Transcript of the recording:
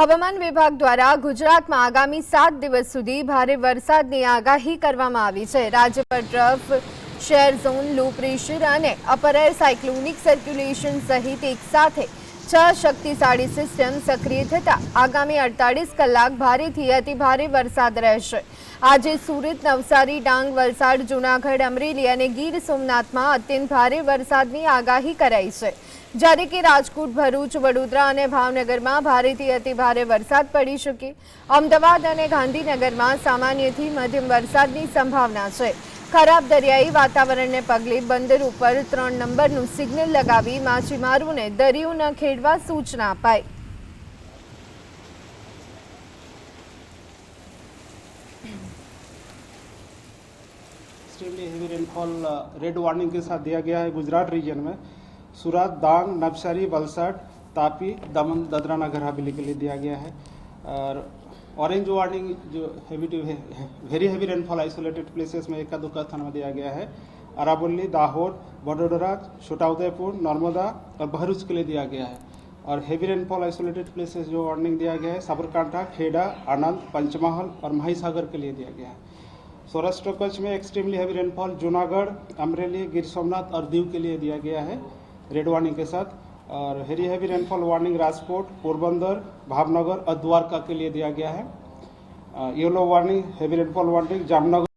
હવામાન વિભાગ દ્વારા ગુજરાતમાં આગામી 7 દિવસ સુધી ભારે વરસાદની આગાહી કરવામાં આવી છે। રાજ્ય પર trough, share zone, low pressure અને અપર એર સાયક્લોનિક સર્ક્યુલેશન સહિત એક સાથે 6 શક્તિશાળી સિસ્ટમ સક્રિય થતા આગામી 48 કલાક ભારેથી અતિભારે વરસાદ રહેશે। આજે સુરત, નવસારી, ડાંગ, વલસાડ, જૂનાગઢ, અમરેલી અને ગીર સોમનાથમાં અત્યંત ભારે વરસાદની આગાહી કરાઈ છે, જ્યારે કે રાજકોટ, ભરૂચ, વડોદરા અને ભાવનગરમાં ભારેથી અતિભારે વરસાદ પડી શકે। અમદાવાદ અને ગાંધીનગરમાં સામાન્યથી મધ્યમ વરસાદની સંભાવના છે। ખરાબ દરિયાઈ વાતાવરણને પગલે બંદર ઉપર 3 નંબરનું સિગ્નલ લગાવી માછીમારોને દરિયો ન ખેડવા સૂચના અપાઈ। Extremely heavy rainfall red warning के साथ दिया गया है गुजरात रीजन में। सूरत, डांग, नवसारी, वलसाड, तापी, दमन, दादरा नगर हवेली के लिए दिया गया है। और ऑरेंज वार्निंग जो heavy to very heavy rainfall isolated places में एका दुक्का स्थान में दिया गया है। अरावली, दाहोद, वडोदरा, छोटाउदेपुर, नर्मदा और भरूच के लिए दिया गया है। और हेवी रेनफॉल आइसोलेटेड प्लेसेस जो वार्निंग दिया गया है साबरकांठा, खेड़ा, आनंद, पंचमहल और महिसागर के लिए दिया गया है। सौराष्ट्र कच्छ में extremely heavy rainfall Junagadh, Amreli, Gir Somnath और दीव के लिए दिया गया है रेड वार्निंग के साथ। और very heavy rainfall warning Rajkot, Porbandar, Bhavnagar और द्वारका के लिए दिया गया है। Yellow warning heavy rainfall warning Jamnagar